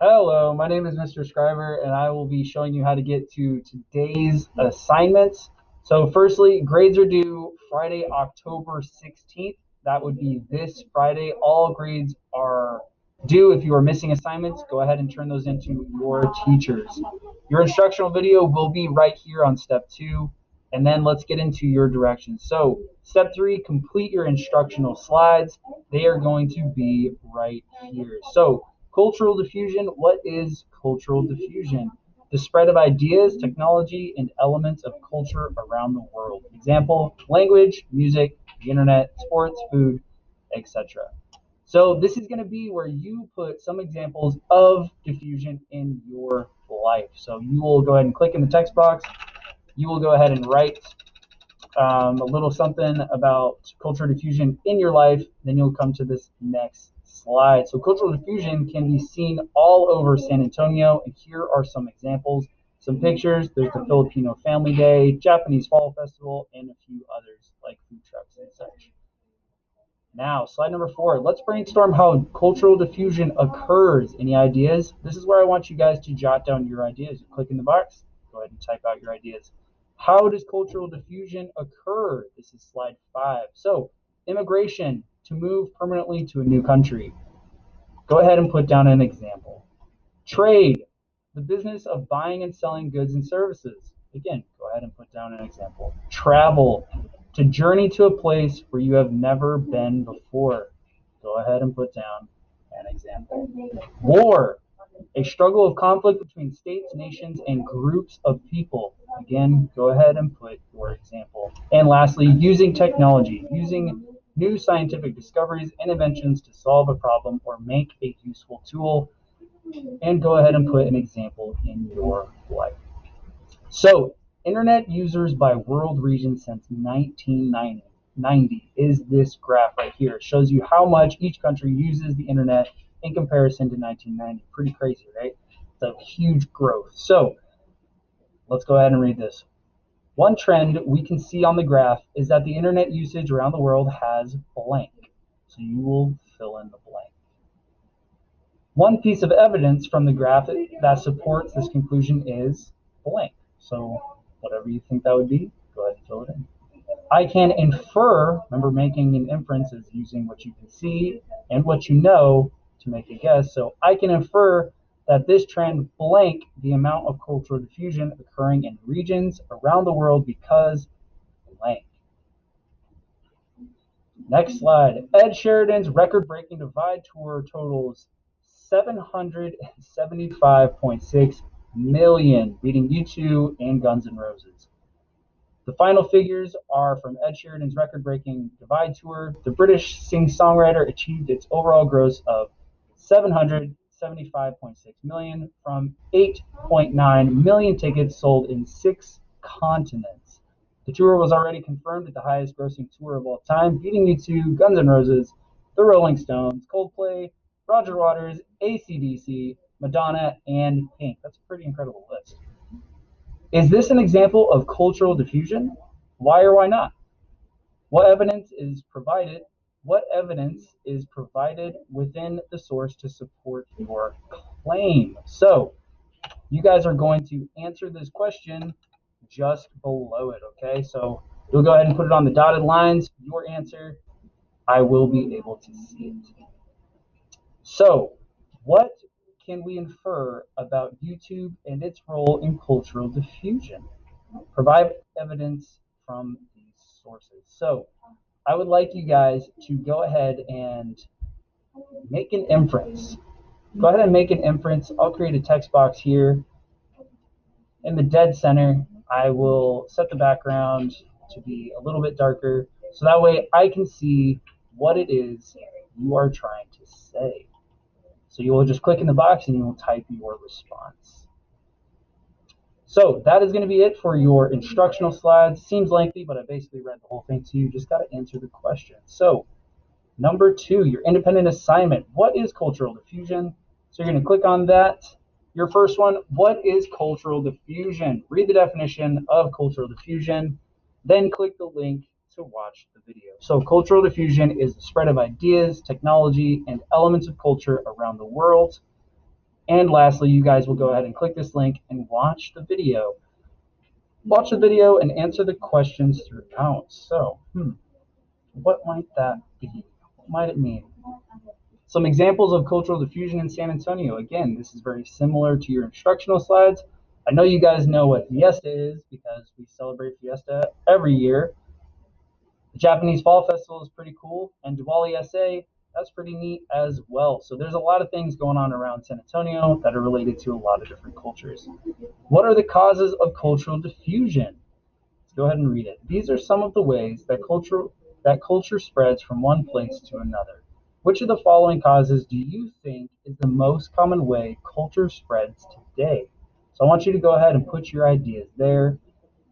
Hello, my name is Mr. Schryver, and I will be showing you how to get to today's assignments. So firstly, grades are due Friday, October 16th. That would be this Friday. All grades are due. If you are missing assignments, go ahead and turn those into your teachers. Your instructional video will be right here on step 2, and then let's get into your directions. So step 3, complete your instructional slides. They are going to be right here. So cultural diffusion. What is cultural diffusion? The spread of ideas, technology, and elements of culture around the world. Example, language, music, the internet, sports, food, etc. So this is going to be where you put some examples of diffusion in your life. So you will go ahead and click in the text box. You will go ahead and write a little something about cultural diffusion in your life, then you'll come to this next slide. So cultural diffusion can be seen all over San Antonio, and here are some examples, some pictures. There's the Filipino Family Day, Japanese Fall Festival, and a few others like food trucks and such. Now, slide number 4, let's brainstorm how cultural diffusion occurs. Any ideas? This is where I want you guys to jot down your ideas. You click in the box, go ahead and type out your ideas. How does cultural diffusion occur? This is slide 5. So, immigration, to move permanently to a new country. Go ahead and put down an example. Trade, the business of buying and selling goods and services. Again, go ahead and put down an example. Travel, to journey to a place where you have never been before. Go ahead and put down an example. War, a struggle of conflict between states, nations, and groups of people. Again, go ahead and put your example. And lastly, using technology, using new scientific discoveries and inventions to solve a problem or make a useful tool. And go ahead and put an example in your life. So, internet users by world region since 1990 is this graph right here. It shows you how much each country uses the internet in comparison to 1990. Pretty crazy, right? It's a huge growth. So, let's go ahead and read this. One trend we can see on the graph is that the internet usage around the world has blank. So, you will fill in the blank. One piece of evidence from the graph that supports this conclusion is blank. So whatever you think that would be, go ahead and fill it in. I can infer, remember making an inference is using what you can see and what you know to make a guess. So I can infer that this trend blank the amount of cultural diffusion occurring in regions around the world because blank. Next slide. Ed Sheeran's record-breaking Divide tour totals 775.6 million, beating U2 and Guns N' Roses. The final figures are from Ed Sheeran's record-breaking Divide tour. The British singer-songwriter achieved its overall gross of 775.6 million from 8.9 million tickets sold in 6 continents. The tour was already confirmed as the highest grossing tour of all time, beating U2, Guns N' Roses, The Rolling Stones, Coldplay, Roger Waters, AC/DC, Madonna, and Pink. That's a pretty incredible list. Is this an example of cultural diffusion? Why or why not? What evidence is provided? What evidence is provided within the source to support your claim? So you guys are going to answer this question just below it, okay? So you'll go ahead and put it on the dotted lines, your answer. I will be able to see it. So, what can we infer about YouTube and its role in cultural diffusion? Provide evidence from these sources. So, I would like you guys to go ahead and make an inference. Go ahead and make an inference. I'll create a text box here. In the dead center, I will set the background to be a little bit darker so that way I can see what it is you are trying to say. So you will just click in the box and you will type your response. So that is going to be it for your instructional slides. Seems lengthy, but I basically read the whole thing to you. Just got to answer the question. So number 2, your independent assignment. What is cultural diffusion? So you're going to click on that. Your first one, what is cultural diffusion? Read the definition of cultural diffusion, then click the link to watch the video. So cultural diffusion is the spread of ideas, technology, and elements of culture around the world. And lastly, you guys will go ahead and click this link and watch the video. Watch the video and answer the questions throughout. So, what might that be? What might it mean? Some examples of cultural diffusion in San Antonio. Again, this is very similar to your instructional slides. I know you guys know what Fiesta is because we celebrate Fiesta every year. The Japanese Fall Festival is pretty cool, and Diwali SA, that's pretty neat as well. So there's a lot of things going on around San Antonio that are related to a lot of different cultures. What are the causes of cultural diffusion? Let's go ahead and read it. These are some of the ways that culture spreads from one place to another. Which of the following causes do you think is the most common way culture spreads today? So I want you to go ahead and put your ideas there.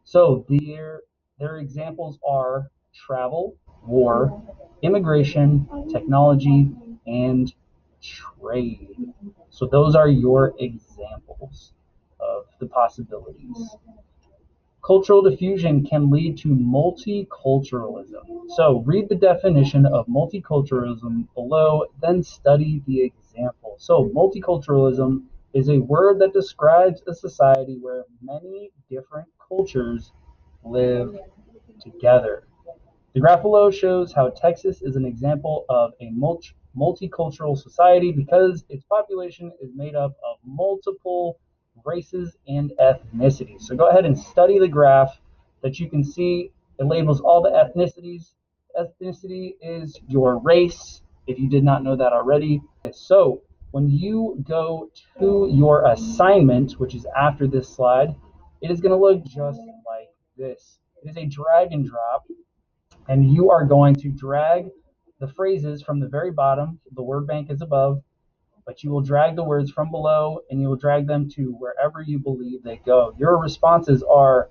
So their examples are travel, war, immigration, technology, and trade. So those are your examples of the possibilities. Cultural diffusion can lead to multiculturalism. So read the definition of multiculturalism below, then study the example. So multiculturalism is a word that describes a society where many different cultures live together. The graph below shows how Texas is an example of a multicultural society because its population is made up of multiple races and ethnicities. So go ahead and study the graph that you can see. It labels all the ethnicities. Ethnicity is your race, if you did not know that already. So when you go to your assignment, which is after this slide, it is going to look just like this. It is a drag and drop, and you are going to drag the phrases from the very bottom. The word bank is above, but you will drag the words from below and you will drag them to wherever you believe they go. Your responses are: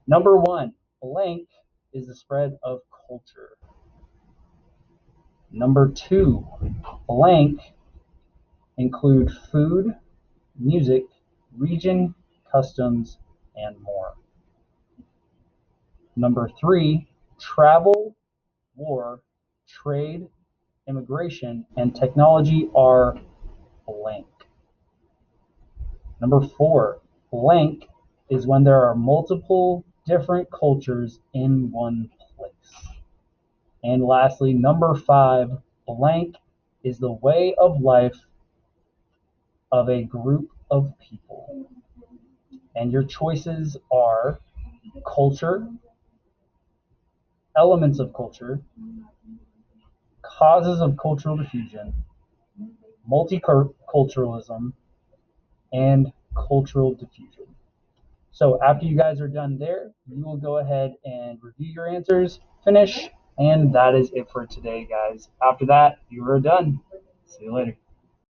number one, blank is the spread of culture. Number two, blank include food, music, region, customs, and more. Number three, travel, war, trade, immigration, and technology are blank. Number four, blank is when there are multiple different cultures in one place. And lastly, number five, blank is the way of life of a group of people. And your choices are culture, elements of culture, causes of cultural diffusion, multiculturalism, and cultural diffusion. So after you guys are done there, you will go ahead and review your answers, finish, and that is it for today, guys. After that, you are done. See you later.